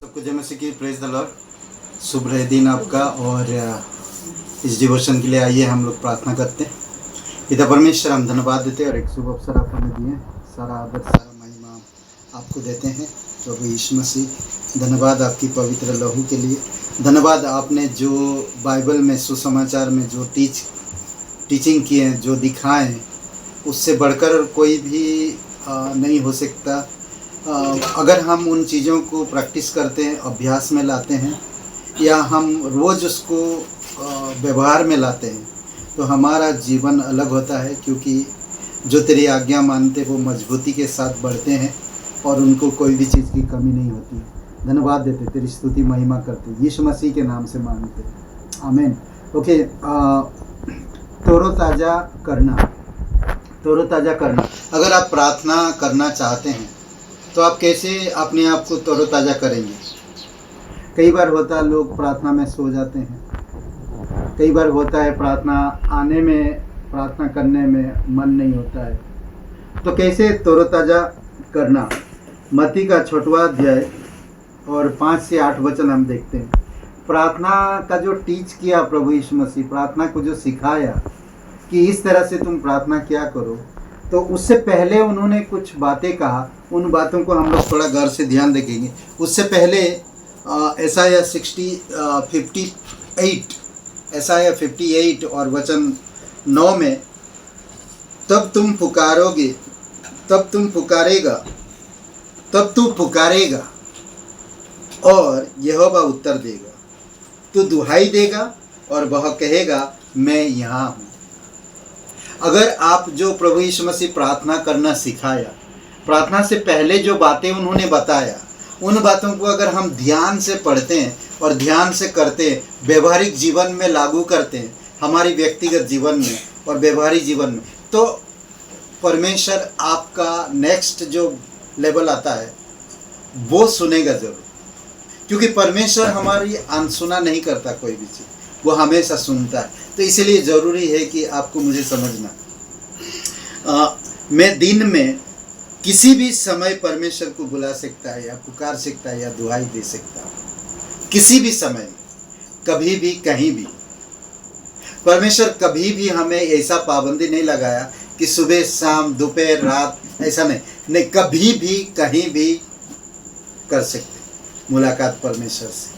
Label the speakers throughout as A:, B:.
A: सबको जय मसीह की प्रेज द लॉर्ड। शुभ रहे दिन आपका। और इस डिवोशन के लिए आइए हम लोग प्रार्थना करते हैं। पिता परमेश्वर, हम धन्यवाद देते हैं और एक शुभ अवसर आप हमें दिए। सारा आदर सारा महिमा आपको देते हैं प्रभु यीशु मसीह। धन्यवाद आपकी पवित्र लहू के लिए। धन्यवाद आपने जो बाइबल में सुसमाचार में जो टीचिंग किए हैं, जो दिखाएं, उससे बढ़कर कोई भी नहीं हो सकता। अगर हम उन चीज़ों को प्रैक्टिस करते हैं, अभ्यास में लाते हैं, या हम रोज़ उसको व्यवहार में लाते हैं, तो हमारा जीवन अलग होता है। क्योंकि जो तेरी आज्ञा मानते वो मजबूती के साथ बढ़ते हैं और उनको कोई भी चीज़ की कमी नहीं होती। धन्यवाद देते, तेरी स्तुति महिमा करते, यीशु मसीह के नाम से मांगते, आमीन। ओके, तरोताज़ा करना। अगर आप प्रार्थना करना चाहते हैं तो आप कैसे अपने आप को तरोताज़ा करेंगे? कई बार होता है लोग प्रार्थना में सो जाते हैं। कई बार होता है प्रार्थना करने में मन नहीं होता है। तो कैसे तरोताज़ा करना? मत्ती का 6वां अध्याय और 5 से 8 वचन हम देखते हैं। प्रार्थना का जो टीच किया प्रभु यीशु मसीह, प्रार्थना को जो सिखाया कि इस तरह से तुम प्रार्थना किया करो, तो उससे पहले उन्होंने कुछ बातें कहा। उन बातों को हम लोग थोड़ा गौर से ध्यान देखेंगे। उससे पहले एसाया 58 और वचन 9 में, तब तू पुकारेगा और यहोवा उत्तर देगा। तू दुहाई देगा और वह कहेगा मैं यहाँ हूँ। अगर आप जो प्रभु यीशु मसीह प्रार्थना करना सिखाया, प्रार्थना से पहले जो बातें उन्होंने बताया, उन बातों को अगर हम ध्यान से पढ़ते हैं और ध्यान से करते हैं, व्यवहारिक जीवन में लागू करते हैं, हमारी व्यक्तिगत जीवन में और व्यवहारिक जीवन में, तो परमेश्वर आपका नेक्स्ट जो लेवल आता है वो सुनेगा ज़रूर। क्योंकि परमेश्वर हमारी अनसुना नहीं करता कोई भी चीज़, वो हमेशा सुनता है। तो इसलिए ज़रूरी है कि आपको मुझे समझना, मैं दिन में किसी भी समय परमेश्वर को बुला सकता है या पुकार सकता है या दुहाई दे सकता हूँ। किसी भी समय में, कभी भी, कहीं भी। परमेश्वर कभी भी हमें ऐसा पाबंदी नहीं लगाया कि सुबह शाम दोपहर रात, ऐसा नहीं, कभी भी कहीं भी कर सकते मुलाकात परमेश्वर से।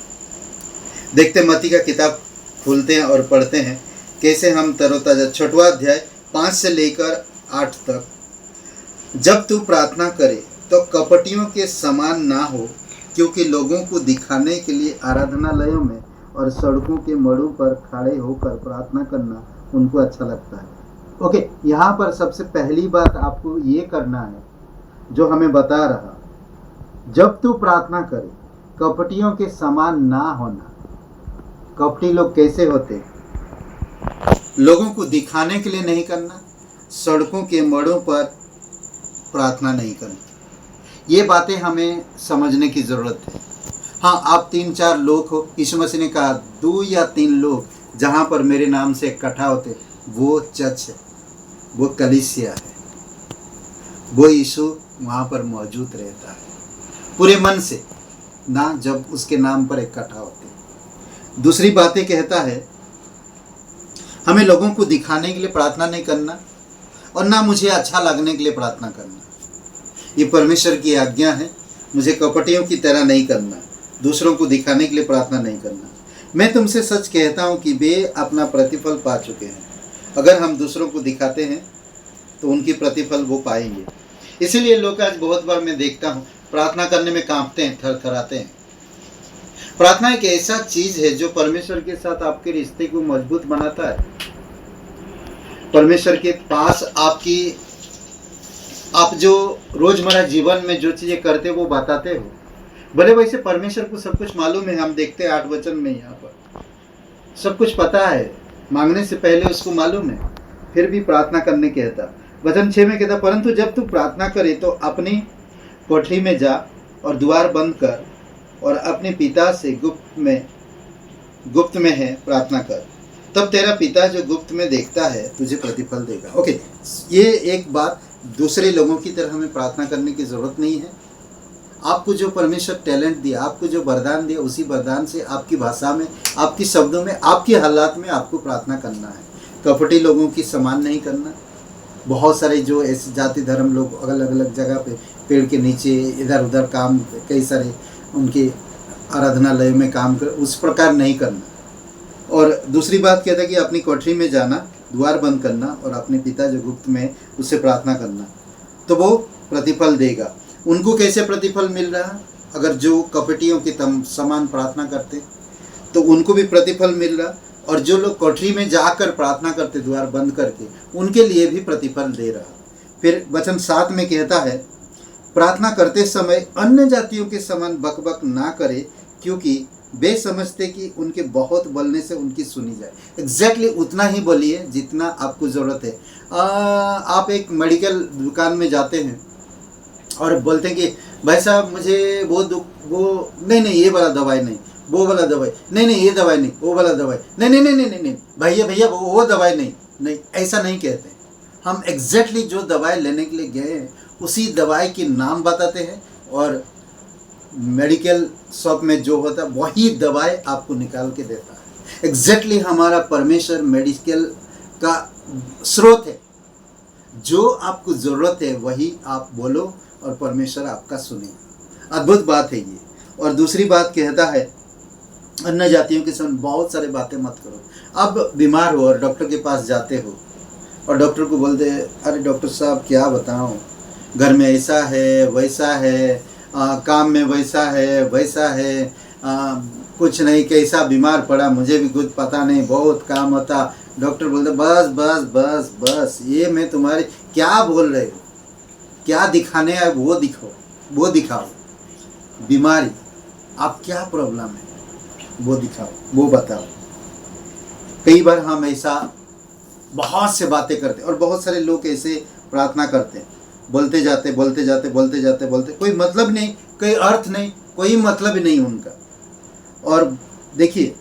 A: देखते मत्ती का किताब खोलते हैं और पढ़ते हैं कैसे हम तरोताज़ा। 6वां अध्याय 5 से लेकर 8 तक। जब तू प्रार्थना करे तो कपटियों के समान ना हो, क्योंकि लोगों को दिखाने के लिए आराधनालयों में और सड़कों के मोड़ों पर खड़े होकर प्रार्थना करना उनको अच्छा लगता है। ओके, यहाँ पर सबसे पहली बात आपको ये करना है जो हमें बता रहा, जब तू प्रार्थना करे कपटियों के समान ना होना। कपटी लोग कैसे होते? लोगों को दिखाने के लिए नहीं करना, सड़कों के मोड़ों पर प्रार्थना नहीं करना। ये बातें हमें समझने की ज़रूरत है। हाँ, आप 3-4 लोग हो, यीशु मसीह ने कहा 2 या 3 लोग जहाँ पर मेरे नाम से इकट्ठा होते, वो चर्च है, वो कलीसिया है, वो यीशु वहाँ पर मौजूद रहता है पूरे मन से ना, जब उसके नाम पर इकट्ठा होते। दूसरी बातें कहता है, हमें लोगों को दिखाने के लिए प्रार्थना नहीं करना और ना मुझे अच्छा लगने के लिए प्रार्थना करना। ये परमेश्वर की आज्ञा है। मुझे कपटियों की तरह नहीं करना, दूसरों को दिखाने के लिए प्रार्थना नहीं करना। मैं तुमसे सच कहता हूँ कि वे अपना प्रतिफल पा चुके हैं। अगर हम दूसरों को दिखाते हैं तो उनकी प्रतिफल वो पाएंगे। इसीलिए लोग आज बहुत बार मैं देखता हूँ प्रार्थना करने में कांपते हैं, थरथराते हैं। प्रार्थना एक ऐसा चीज है जो परमेश्वर के साथ आपके रिश्ते को मजबूत बनाता है। परमेश्वर के पास आप जो रोजमर्रा जीवन में जो चीजें करते हो वो बताते हो। भले वैसे परमेश्वर को सब कुछ मालूम है, हम देखते हैं 8 वचन में, यहाँ पर सब कुछ पता है, मांगने से पहले उसको मालूम है, फिर भी प्रार्थना करने कहता। वचन 6 में कहता, परंतु जब तू प्रार्थना करे तो अपनी कोठरी में जा और द्वार बंद कर और अपने पिता से गुप्त में है प्रार्थना कर, तब तेरा पिता जो गुप्त में देखता है तुझे प्रतिफल देगा। ओके, ये एक बात, दूसरे लोगों की तरह हमें प्रार्थना करने की ज़रूरत नहीं है। आपको जो परमेश्वर टैलेंट दिया, आपको जो वरदान दिया, उसी वरदान से आपकी भाषा में, आपकी शब्दों में, आपकी हालात में आपको प्रार्थना करना है। कपटी लोगों की समान नहीं करना। बहुत सारे जो ऐसे जाति धर्म लोग अलग अलग जगह पे पेड़ के नीचे इधर उधर काम, कई सारे उनके आराधनालय में काम कर, उस प्रकार नहीं करना। और दूसरी बात क्या था कि अपनी कोठरी में जाना, द्वार बंद करना और अपने पिता जो गुप्त में उससे प्रार्थना करना, तो वो प्रतिफल देगा। उनको कैसे प्रतिफल मिल रहा? अगर जो कपटियों के समान प्रार्थना करते तो उनको भी प्रतिफल मिल रहा, और जो लोग कोठरी में जाकर प्रार्थना करते द्वार बंद करके, उनके लिए भी प्रतिफल दे रहा। फिर वचन 7 में कहता है, प्रार्थना करते समय अन्य जातियों के समान बकबक ना करे, क्योंकि वे समझते कि उनके बहुत बोलने से उनकी सुनी जाए। एग्जैक्टली उतना ही बोलिए जितना आपको ज़रूरत है। आप एक मेडिकल दुकान में जाते हैं और बोलते हैं कि भाई साहब मुझे वो नहीं ये वाला दवाई नहीं, वो वाला दवाई नहीं ये दवाई नहीं, वो वाला दवाई नहीं भैया वो दवाई नहीं, ऐसा नहीं कहते। हम एग्जैक्टली जो दवाई लेने के लिए गए हैं उसी दवाई के नाम बताते हैं, और मेडिकल शॉप में जो होता है वही दवाई आपको निकाल के देता है। एग्जैक्टली हमारा परमेश्वर मेडिकल का स्रोत है। जो आपको ज़रूरत है वही आप बोलो और परमेश्वर आपका सुनेगा। अद्भुत बात है ये। और दूसरी बात कहता है, अन्य जातियों के साथ बहुत सारे बातें मत करो। अब बीमार हो और डॉक्टर के पास जाते हो और डॉक्टर को बोलते अरे डॉक्टर साहब क्या बताऊं, घर में ऐसा है वैसा है, काम में वैसा है, कुछ नहीं, कैसा बीमार पड़ा मुझे भी कुछ पता नहीं, बहुत काम होता। डॉक्टर बोलते बस बस बस बस, ये मैं तुम्हारे क्या बोल रहे हो, क्या दिखाने आए वो दिखाओ। बीमारी आप क्या प्रॉब्लम है वो दिखाओ, वो बताओ। कई बार हम ऐसा बहुत से बातें करते और बहुत सारे लोग ऐसे प्रार्थना करते हैं, बोलते जाते कोई मतलब नहीं, कोई अर्थ नहीं, कोई मतलब ही नहीं उनका। और देखिए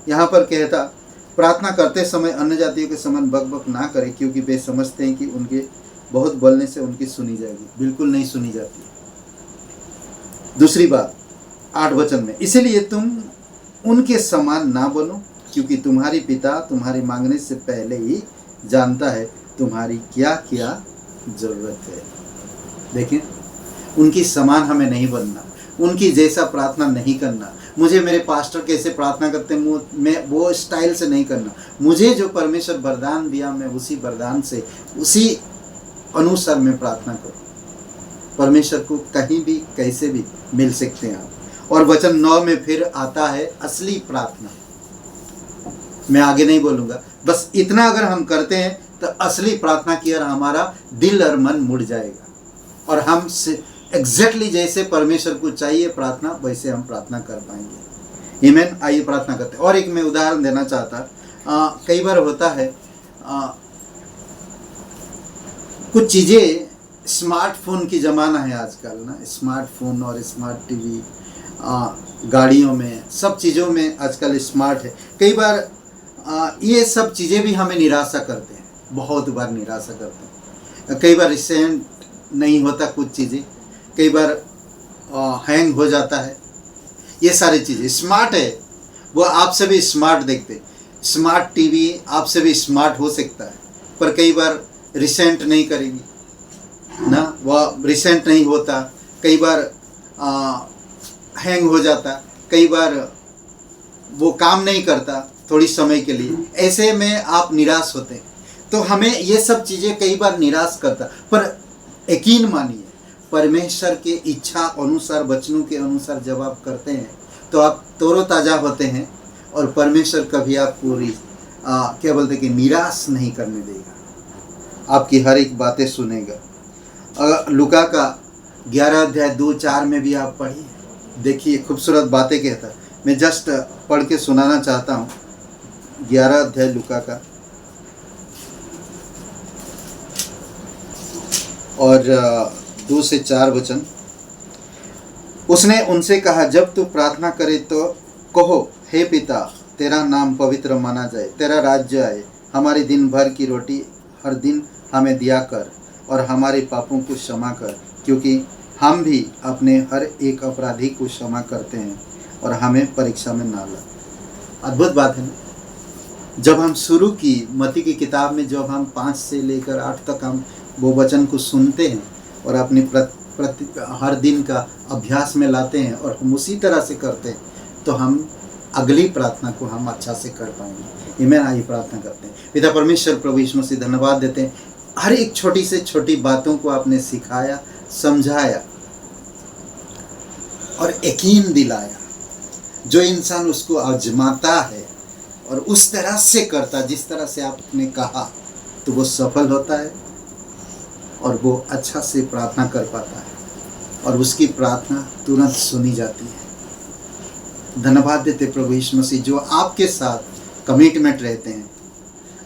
A: यहाँ पर कहता, प्रार्थना करते समय अन्य जातियों के समान बकबक ना करें, क्योंकि वे समझते हैं कि उनके बहुत बोलने से उनकी सुनी जाएगी। बिल्कुल नहीं सुनी जाती। दूसरी बात 8 वचन में, इसीलिए तुम उनके समान ना बनो, क्योंकि तुम्हारी पिता तुम्हारी मांगने से पहले ही जानता है तुम्हारी क्या क्या जरूरत है। देखें, उनकी समान हमें नहीं बनना, उनकी जैसा प्रार्थना नहीं करना। मुझे मेरे पास्टर कैसे प्रार्थना करते हैं मैं वो स्टाइल से नहीं करना। मुझे जो परमेश्वर वरदान दिया मैं उसी वरदान से, उसी अनुसार मैं प्रार्थना करूँ। परमेश्वर को कहीं भी कैसे भी मिल सकते हैं आप। और वचन 9 में फिर आता है असली प्रार्थना। मैं आगे नहीं बोलूँगा, बस इतना अगर हम करते हैं तो असली प्रार्थना की ओर हमारा दिल और मन मुड़ जाएगा, और हम एग्जैक्टली जैसे परमेश्वर को चाहिए प्रार्थना वैसे हम प्रार्थना कर पाएंगे। आमीन। आइए प्रार्थना करते हैं। और एक मैं उदाहरण देना चाहता, कई बार होता है कुछ चीज़ें, स्मार्टफोन की ज़माना है आजकल ना, स्मार्टफोन और स्मार्ट टीवी, गाड़ियों में, सब चीज़ों में आजकल स्मार्ट है। कई बार ये सब चीज़ें भी हमें निराशा करते हैं, बहुत बार निराशा करते हैं। कई बार रिसेंट नहीं होता कुछ चीज़ें, कई बार हैंग हो जाता है। ये सारी चीज़ें स्मार्ट है, वो आपसे भी स्मार्ट देखते। स्मार्ट टीवी आपसे भी स्मार्ट हो सकता है, पर कई बार रिसेंट नहीं करेगी ना, वह रिसेंट नहीं होता। कई बार हैंग हो जाता, कई बार वो काम नहीं करता थोड़ी समय के लिए। ऐसे में आप निराश होते हैं। तो हमें ये सब चीज़ें कई बार निराश करता, पर यकीन मानिए परमेश्वर के इच्छा अनुसार, वचनों के अनुसार जब आप करते हैं तो आप तरोताज़ा होते हैं, और परमेश्वर कभी आपको क्या बोलते कि निराश नहीं करने देगा, आपकी हर एक बातें सुनेगा। लूका का 11 अध्याय 2-4 में भी आप पढ़िए, देखिए खूबसूरत बातें कहता है। मैं जस्ट पढ़ के सुनाना चाहता हूँ। 11 अध्याय लूका का और 2 से 4 वचन। उसने उनसे कहा, जब तू प्रार्थना करे तो कहो, हे पिता, तेरा नाम पवित्र माना जाए, तेरा राज्य आए, हमारी दिन भर की रोटी हर दिन हमें दिया कर, और हमारे पापों को क्षमा कर, क्योंकि हम भी अपने हर एक अपराधी को क्षमा करते हैं और हमें परीक्षा में ना लाए। अद्भुत बात है ना। जब हम शुरू की मत्ती की किताब में जब हम 5 से लेकर 8 तक हम वो वचन को सुनते हैं और अपने हर दिन का अभ्यास में लाते हैं और हम उसी तरह से करते हैं, तो हम अगली प्रार्थना को हम अच्छा से कर पाएंगे। मैं आई प्रार्थना करते हैं। पिता परमेश्वर, प्रभु यीशु मसीह, धन्यवाद देते हैं, हर एक छोटी से छोटी बातों को आपने सिखाया, समझाया और यकीन दिलाया। जो इंसान उसको आजमाता है और उस तरह से करता जिस तरह से आपने कहा, तो वो सफल होता है और वो अच्छा से प्रार्थना कर पाता है और उसकी प्रार्थना तुरंत सुनी जाती है। धन्यवाद देते प्रभु यीशु मसीह, जो आपके साथ कमिटमेंट रहते हैं,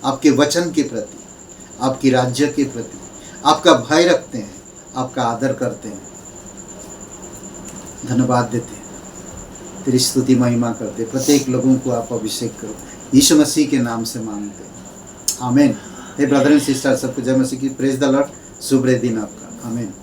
A: आपके वचन के प्रति, आपकी राज्य के प्रति, आपका भय रखते हैं, आपका आदर करते हैं। धन्यवाद देते हैं, तेरी स्तुति महिमा करते, प्रत्येक लोगों को आप अभिषेक करो, यीशु मसीह के नाम से मांगते हैं, आमीन। हे ब्रदर एंड सिस्टर, सबको जय मसीह की। Praise the Lord. शुभ दिन आपका। आमीन।